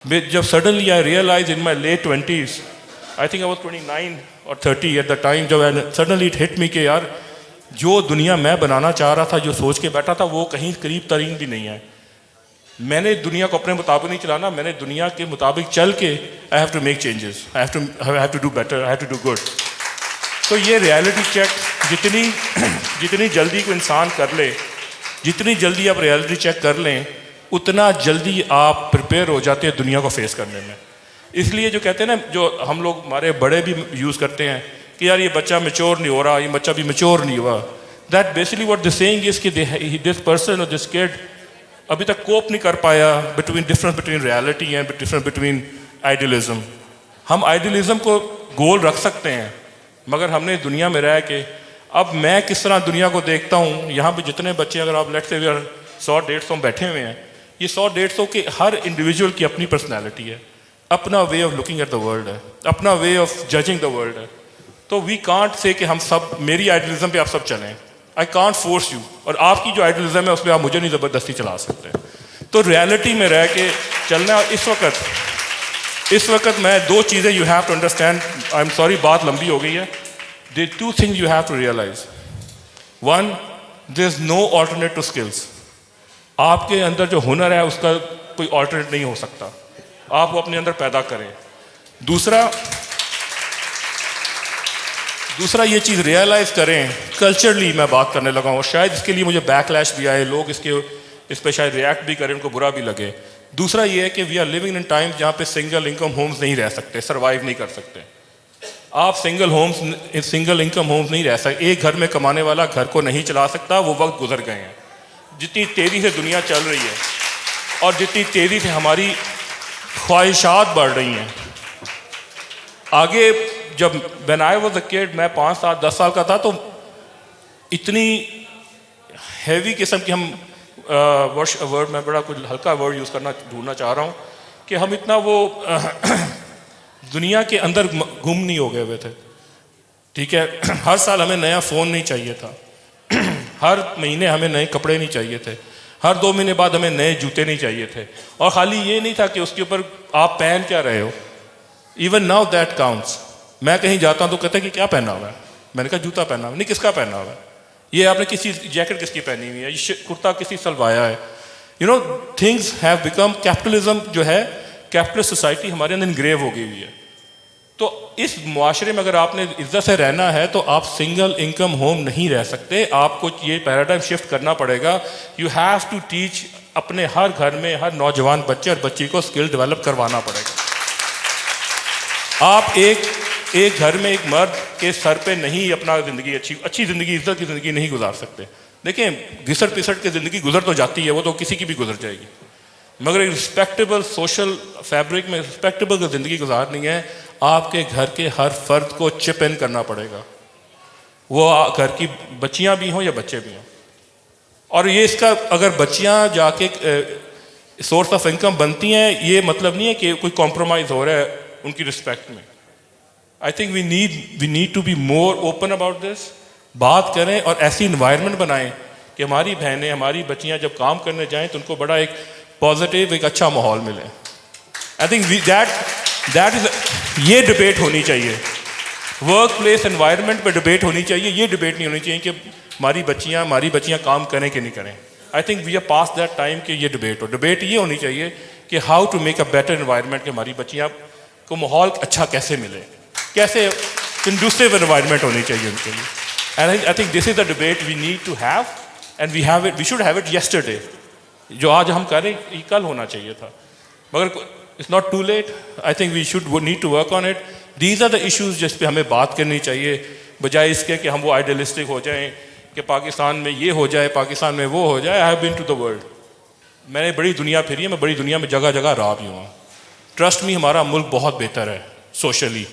جب suddenly I realized in my late 20s, I think I was 29 or 30 at the time, جب suddenly it hit me کہ یار جو دنیا میں بنانا چاہ رہا تھا, جو سوچ کے بیٹھا تھا, وہ کہیں قریب ترین بھی نہیں ہے. میں نے دنیا کو اپنے مطابق نہیں چلانا, میں نے دنیا کے مطابق چل کے I have to make changes, I have to do better, I have to do good. تو یہ ریالٹی چیک جتنی جلدی کو انسان کر لے, جتنی جلدی آپ ریالٹی چیک کر لیں, اتنا جلدی آپ پریپیئر ہو جاتے ہیں دنیا کو فیس کرنے میں. اس لیے جو کہتے ہیں نا, جو ہم لوگ ہمارے بڑے بھی یوز کرتے ہیں کہ یار یہ بچہ میچور نہیں ہو رہا, یہ بچہ بھی میچور نہیں ہوا. That basically what the seeing is کہ دس پرسن اور دس کڈ ابھی تک کوپ نہیں کر پایا difference between reality and difference between idealism. ہم آئیڈیلزم کو گول رکھ سکتے ہیں, مگر ہم نے دنیا میں رہ کے اب میں کس طرح دنیا کو دیکھتا ہوں. یہاں پہ جتنے بچے, اگر آپ لیٹ سے 100-150 بیٹھے ہوئے ہیں, یہ 100-150 کے ہر انڈیویجول کی اپنی پرسنالٹی ہے, اپنا way of looking at the world ہے, اپنا way of judging the world ہے. تو وی کانٹ سے کہ ہم سب میری آئیڈیلزم پہ آپ سب چلیں. آئی کانٹ فورس یو, اور آپ کی جو آئیڈیلزم ہے اس پہ آپ مجھے نہیں زبردستی چلا سکتے. تو ریالٹی میں رہ کے چلنا. اس وقت میں دو چیزیں you have to understand. I am sorry بات لمبی ہو گئی ہے. دیر 2 things you have to realize. One, there is no alternate to skills. آپ کے اندر جو ہنر ہے اس کا کوئی آلٹرنیٹ نہیں ہو سکتا, آپ وہ اپنے اندر پیدا کریں. دوسرا یہ چیز ریئلائز کریں, کلچرلی میں بات کرنے لگا ہوں, شاید اس کے لیے مجھے بیک لیش بھی آئے, لوگ اس پہ شاید ریئیکٹ بھی کریں, ان کو برا بھی لگے. دوسرا یہ ہے کہ we are living in time جہاں پہ سنگل انکم ہومز نہیں رہ سکتے, سروائیو نہیں کر سکتے. آپ سنگل انکم ہومز نہیں رہ سکتے. ایک گھر میں کمانے والا گھر کو نہیں چلا سکتا, وہ وقت گزر گئے ہیں. جتنی تیزی سے دنیا چل رہی ہے اور جتنی تیزی سے ہماری خواہشات بڑھ رہی ہیں آگے. جب when I was a kid, میں 5-10 سال کا تھا, تو اتنی ہیوی قسم کی ہم ورڈ میں بڑا کچھ ہلکا ورڈ یوز کرنا ڈھونڈنا چاہ رہا ہوں کہ ہم اتنا وہ دنیا کے اندر گم نہیں ہو گئے ہوئے تھے. ٹھیک ہے, ہر سال ہمیں نیا فون نہیں چاہیے تھا, ہر مہینے ہمیں نئے کپڑے نہیں چاہیے تھے, ہر 2 مہینے بعد ہمیں نئے جوتے نہیں چاہیے تھے. اور خالی یہ نہیں تھا کہ اس کے اوپر آپ پہن کیا رہے ہو. Even now that counts. میں کہیں جاتا ہوں تو کہتے ہیں کہ کیا پہنا ہوا ہے, میں نے کہا جوتا پہنا ہوا ہے. نہیں, کس کا پہنا ہوا ہے, یہ آپ نے کسی جیکٹ کس کی پہنی ہوئی ہے, یہ کرتا کسی سلوایا ہے. تھنگس ہیو بیکم, کیپٹلزم جو ہے, کیپٹلسٹ سوسائٹی ہمارے اندر انگریو ہو گئی ہوئی ہے. تو اس معاشرے میں اگر آپ نے عزت سے رہنا ہے تو آپ سنگل انکم ہوم نہیں رہ سکتے. آپ کو یہ پیراڈائم شفٹ کرنا پڑے گا. یو ہیو ٹو ٹیچ, اپنے ہر گھر میں ہر نوجوان بچے اور بچی کو اسکل ڈیولپ کروانا پڑے گا. آپ ایک گھر میں ایک مرد کے سر پہ نہیں اپنا زندگی اچھی زندگی, عزت کی زندگی نہیں گزار سکتے. دیکھیں, گھسٹ پسٹ کے زندگی گزر تو جاتی ہے, وہ تو کسی کی بھی گزر جائے گی, مگر ایک رسپیکٹیبل سوشل فیبرک میں رسپیکٹیبل زندگی گزارنی ہے. آپ کے گھر کے ہر فرد کو چپ ان کرنا پڑے گا, وہ گھر کی بچیاں بھی ہوں یا بچے بھی ہوں. اور یہ اس کا اگر بچیاں جا کے سورس آف انکم بنتی ہیں, یہ مطلب نہیں ہے کہ کوئی کمپرومائز ہو رہا ہے ان کی رسپیکٹ میں. I think we need to be more open about this. بات کریں اور ایسی انوائرمنٹ بنائیں کہ ہماری بہنیں, ہماری بچیاں جب کام کرنے جائیں تو ان کو بڑا ایک پازیٹیو, ایک اچھا ماحول ملے. آئی تھنک دیٹ از, یہ ڈبیٹ ہونی چاہیے. ورک پلیس انوائرمنٹ پہ ڈبیٹ ہونی چاہیے. یہ ڈبیٹ نہیں ہونی چاہیے کہ ہماری بچیاں کام کریں کہ نہیں کریں. I think we are past that time کہ یہ ڈبیٹ ہو. ڈبیٹ یہ ہونی چاہیے کہ how to make a better environment, کہ ہماری بچیاں کو ماحول اچھا کیسے ملے, کیسے کنڈوسیو انوائرمنٹ ہونی چاہیے ان کے لیے. And I think this is the debate we need to have, and we should have it yesterday. جو آج ہم کریں یہ کل ہونا چاہیے تھا, مگر it's not too late. I think we should need to work on it. These are the issues جس پہ ہمیں بات کرنی چاہیے, بجائے اس کے کہ ہم وہ آئیڈیلسٹک ہو جائیں کہ پاکستان میں یہ ہو جائے, پاکستان میں وہ ہو جائے. I have been to the world. میں نے بڑی دنیا پھری ہے, میں بڑی دنیا میں جگہ جگہ رہا بھی ہوں. ٹرسٹ می, ہمارا ملک بہت بہتر ہے سوشلی,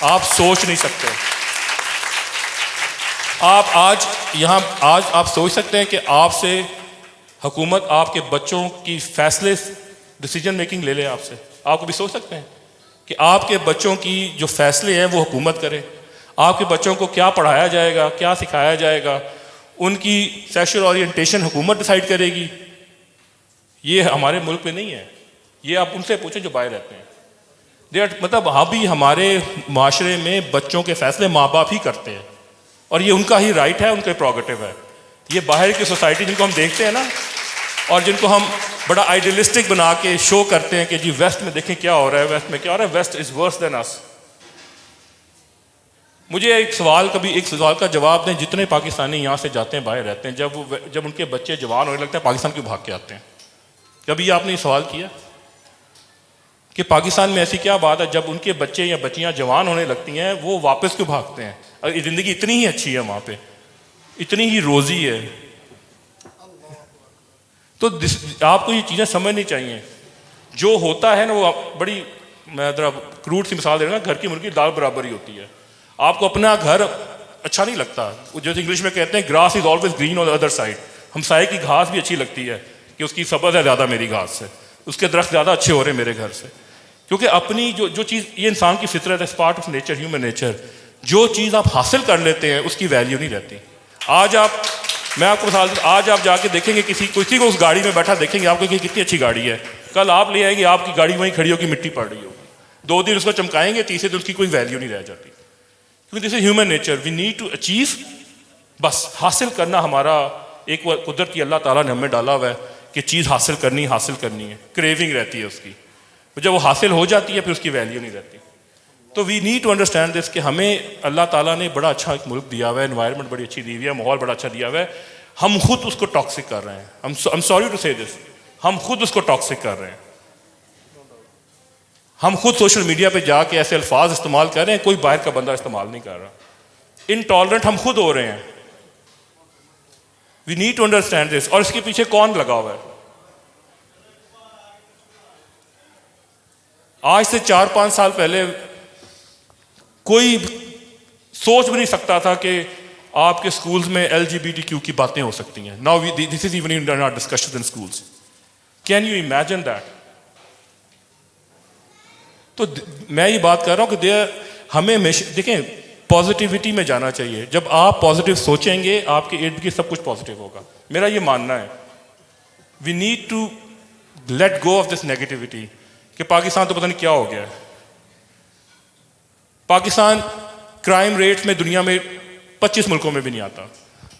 آپ سوچ نہیں سکتے. آج آپ سوچ سکتے ہیں کہ آپ سے حکومت آپ کے بچوں کی فیصلے ڈیسیجن میکنگ لے لے آپ سے. آپ کو بھی سوچ سکتے ہیں کہ آپ کے بچوں کی جو فیصلے ہیں وہ حکومت کرے. آپ کے بچوں کو کیا پڑھایا جائے گا, کیا سکھایا جائے گا, ان کی سیکشل اورینٹیشن حکومت ڈیسائیڈ کرے گی. یہ ہمارے ملک میں نہیں ہے. یہ آپ ان سے پوچھیں جو باہر رہتے ہیں. مطلب ابھی ہمارے معاشرے میں بچوں کے فیصلے ماں باپ ہی کرتے ہیں, اور یہ ان کا ہی رائٹ ہے, ان کا پروگیٹو ہے. یہ باہر کی سوسائٹی جن کو ہم دیکھتے ہیں نا, اور جن کو ہم بڑا آئیڈیلسٹک بنا کے شو کرتے ہیں کہ جی ویسٹ میں دیکھیں کیا ہو رہا ہے, ویسٹ میں کیا ہو رہا ہے, ویسٹ از ورس دین اس. مجھے ایک سوال کا جواب دیں, جتنے پاکستانی یہاں سے جاتے ہیں باہر رہتے ہیں, جب ان کے بچے جوان ہونے لگتے ہیں پاکستان کیوں بھاگ کے آتے ہیں؟ کبھی آپ نے یہ سوال کیا کہ پاکستان میں ایسی کیا بات ہے جب ان کے بچے یا بچیاں جوان ہونے لگتی ہیں وہ واپس کیوں بھاگتے ہیں؟ اور زندگی اتنی ہی اچھی ہے وہاں پہ, اتنی ہی روزی ہے. تو آپ کو یہ چیزیں سمجھنی چاہیے. جو ہوتا ہے نا وہ بڑی, میں ذرا کروڈ سی مثال دے رہا ہوں, گھر کی مرغی دال برابر ہی ہوتی ہے. آپ کو اپنا گھر اچھا نہیں لگتا, جو انگلش میں کہتے ہیں grass is always green on the other side. ہمسائے کی گھاس بھی اچھی لگتی ہے کہ اس کی سبز ہے زیادہ میری گھاس سے, اس کے درخت زیادہ اچھے ہو رہے ہیں میرے گھر سے. کیونکہ اپنی جو چیز, یہ انسان کی فطرت ہے, part of nature, human nature. جو چیز آپ حاصل کر لیتے ہیں اس کی ویلیو نہیں رہتی. میں آپ کو مثال دوں, آج آپ جا کے دیکھیں گے کسی کو اس گاڑی میں بیٹھا دیکھیں گے, آپ کو کہ کتنی اچھی گاڑی ہے, کل آپ لے آئیں گے آپ کی گاڑی وہیں کھڑی ہوگی, مٹی پڑ رہی ہوگی. 2 دن اس کو چمکائیں گے, تیسرے دن اس کی کوئی ویلیو نہیں رہ جاتی. کیونکہ this is human nature, we need to achieve. بس حاصل کرنا ہمارا ایک قدرتی اللہ تعالیٰ نے ہمیں ڈالا ہوا ہے کہ چیز حاصل کرنی ہے, کریونگ رہتی ہے اس کی. جب وہ حاصل ہو جاتی ہے پھر اس کی ویلیو نہیں رہتی. تو we need to understand this کہ ہمیں اللہ تعالیٰ نے بڑا اچھا ایک ملک دیا ہوا ہے, انوائرمنٹ بڑی اچھی دی ہوئی ہے, ماحول بڑا اچھا دیا ہوا ہے. ہم خود اس کو ٹاکسک کر رہے ہیں. I'm sorry to say this, ہم خود اس کو ٹاکسک کر رہے ہیں. ہم خود سوشل میڈیا پہ جا کے ایسے الفاظ استعمال کر رہے ہیں, کوئی باہر کا بندہ استعمال نہیں کر رہا. انٹالرنٹ ہم خود ہو رہے ہیں. We need to understand this. اور اس کے پیچھے کون لگا ہوا ہے؟ آج سے 4-5 سال پہلے کوئی سوچ بھی نہیں سکتا تھا کہ آپ کے سکولز میں LGBTQ کی باتیں ہو سکتی ہیں. Now this is even in our discussions in schools. Can you imagine that? تو میں یہ بات کر رہا ہوں کہ ہمیں دیکھیں پازیٹیوٹی میں جانا چاہیے. جب آپ پازیٹیو سوچیں گے آپ کے ارد گرد سب کچھ پازیٹیو ہوگا. میرا یہ ماننا ہے. We need to let go of this negativity کہ پاکستان تو پتہ نہیں کیا ہو گیا ہے. پاکستان کرائم ریٹ میں دنیا میں 25 ملکوں میں بھی نہیں آتا.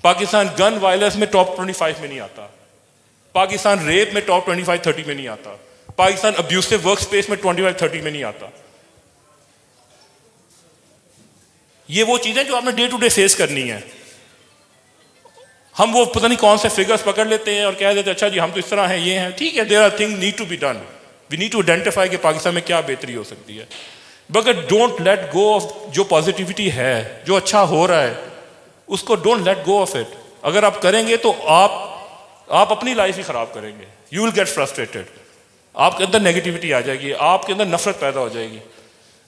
پاکستان گن وائلنس میں ٹاپ 25 میں نہیں آتا. پاکستان ریپ میں ٹاپ 25-30 میں نہیں آتا. پاکستان ابیوسو ورک سپیس میں 25-30 میں نہیں آتا. یہ وہ چیزیں جو آپ نے ڈے ٹو ڈے فیس کرنی ہے. ہم وہ پتہ نہیں کون سے فگرز پکڑ لیتے ہیں اور کہہ دیتے اچھا جی ہم تو اس طرح ہیں, یہ ہیں, ٹھیک ہے, there are thing need to be done. We need to identify کہ پاکستان میں کیا بہتری ہو سکتی ہے. بگر ڈونٹ لیٹ گو آف جو پازیٹیوٹی ہے, جو اچھا ہو رہا ہے اس کو don't let go of it. اگر آپ کریں گے تو آپ اپنی لائف ہی خراب کریں گے. You will get frustrated. آپ کے اندر نیگیٹیوٹی آ جائے گی, آپ کے اندر نفرت پیدا ہو جائے گی.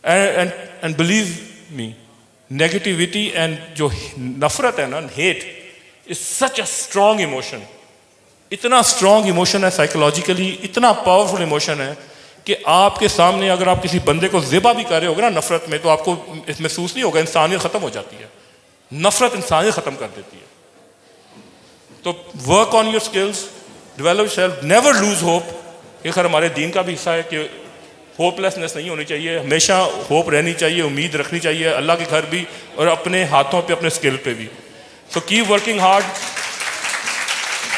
And believe me, negativity and جو نفرت ہے نا, hate is such a strong emotion. اتنا اسٹرانگ ایموشن ہے, سائیکولوجیکلی اتنا پاورفل ایموشن ہے کہ آپ کے سامنے اگر آپ کسی بندے کو ذبح بھی کر رہے ہوگے نا نفرت میں, تو آپ کو اس محسوس نہیں ہوگا, انسانیت ختم ہو جاتی ہے. نفرت انسانیت ختم کر دیتی ہے. تو work on your skills, develop self, never lose hope. یہ خیر ہمارے دین کا بھی حصہ ہے کہ ہوپ لیسنس نہیں ہونی چاہیے, ہمیشہ ہوپ رہنی چاہیے, امید رکھنی چاہیے اللہ کے گھر بھی اور اپنے ہاتھوں پہ, اپنے اسکل پہ بھی. سو کیپ ورکنگ ہارڈ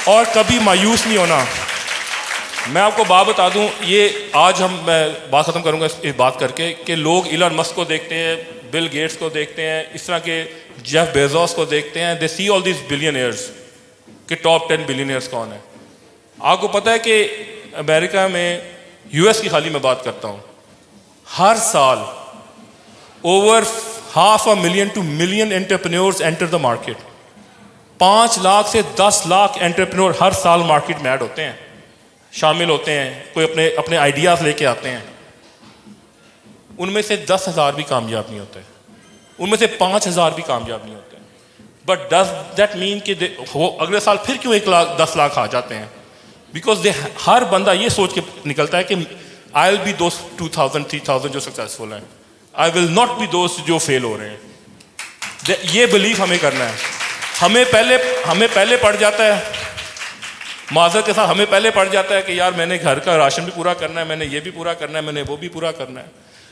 اور کبھی مایوس نہیں ہونا. میں آپ کو بات بتا دوں, یہ آج میں بات ختم کروں گا اس بات کر کے کہ لوگ ایلن مسک کو دیکھتے ہیں, بل گیٹس کو دیکھتے ہیں, اس طرح کے جیف بیزوس کو دیکھتے ہیں, دے سی آل دیز بلینئرز کہ ٹاپ 10 بلینئرز کون ہیں. آپ کو پتہ ہے کہ امریکہ میں, US کی خالی میں بات کرتا ہوں, ہر سال over 500,000 to 1 million entrepreneurs enter the market. 5 lakh سے 10 لاکھ انٹرپرینور ہر سال مارکیٹ میں ایڈ ہوتے ہیں, شامل ہوتے ہیں, کوئی اپنے آئیڈیاز لے کے آتے ہیں. ان میں سے 10,000 بھی کامیاب نہیں ہوتے, ان میں سے 5,000 بھی کامیاب نہیں ہوتے. بٹ ڈز دیٹ مین کہ وہ اگلے سال پھر کیوں 10 لاکھ آ جاتے ہیں؟ بیکاز ہر بندہ یہ سوچ کے نکلتا ہے کہ آئی ول بی دوز 2,000 3,000 جو سکسیزفل ہیں, آئی ول ناٹ بی دوز جو فیل ہو رہے ہیں. یہ بلیف ہمیں کرنا ہے. ہمیں پہلے پڑ جاتا ہے معذرت کے ساتھ ہمیں پہلے پڑ جاتا ہے کہ یار میں نے گھر کا راشن بھی پورا کرنا ہے, میں نے یہ بھی پورا کرنا ہے, میں نے وہ بھی پورا کرنا ہے.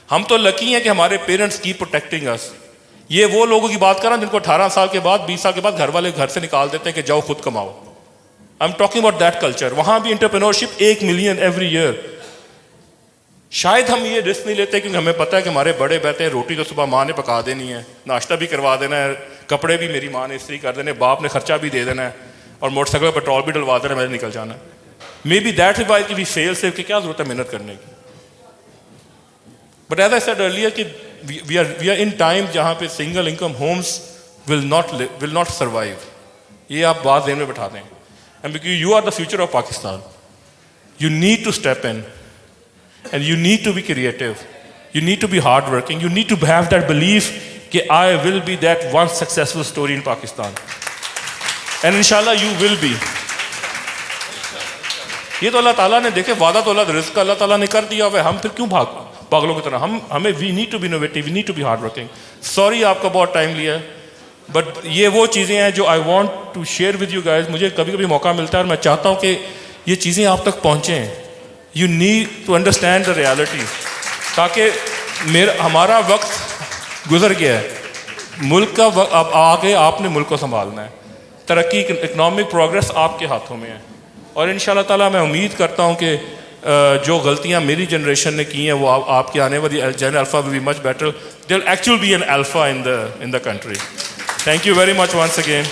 ہم تو لکی ہیں کہ ہمارے پیرنٹس کی پروٹیکٹنگ اس. یہ وہ لوگوں کی بات کر رہا ہوں جن کو 18 سال کے بعد 20 سال کے بعد گھر والے گھر سے نکال دیتے ہیں کہ جاؤ خود کماؤ. I am talking about that culture. وہاں بھی انٹرپرینورشپ 1 ملین ایوری ایئر. شاید ہم یہ رسک نہیں لیتے کیونکہ ہمیں پتہ ہے کہ ہمارے بڑے بہتے ہیں روٹی تو صبح ماں نے پکا دینی ہے, ناشتہ بھی کروا دینا ہے, کپڑے بھی میری ماں نے استری کر دینے, باپ نے خرچہ بھی دے دینا ہے, اور موٹر سائیکل پر پیٹرول بھی ڈلوا دینا ہے, میں نے نکل جانا ہے. Maybe that is why کہ وی فیل سے کہ کیا ضرورت ہے محنت کرنے کی. But as I said earlier کہ وی آر ان ٹائم جہاں پہ single income homes will not survive. یہ آپ بات ذہن میں بٹھا دیں. And because you are the future of Pakistan, you need to step in. And you need to be creative. You need to be hardworking. You need to have that belief کہ I will be that one successful story in Pakistan. And inshallah you will be. یہ تو اللہ تعالیٰ نے دیکھے وعدہ تو اللہ رزق کا اللہ تعالیٰ نے کر دیا ہوا ہے, ہم پھر کیوں پاگلوں کی طرح ہمیں we need to be innovative, we need to be hardworking. Sorry آپ کا بہت ٹائم لیا ہے, بٹ یہ وہ چیزیں ہیں جو I want to share with you guys. مجھے کبھی کبھی موقع ملتا ہے اور میں چاہتا ہوں کہ یہ چیزیں آپ تک پہنچیں. You need to understand the reality. تاکہ ہمارا وقت گزر گیا ہے, ملک کا وقت اب آگے آپ نے ملک کو سنبھالنا ہے. ترقی اکنامک پروگرس آپ کے ہاتھوں میں ہے. اور ان شاء اللہ تعالیٰ میں امید کرتا ہوں کہ جو غلطیاں میری جنریشن نے کی ہیں وہ آپ کی آنے والی جن alpha will be much better. There will actually be an alpha in the country. Thank you very much once again.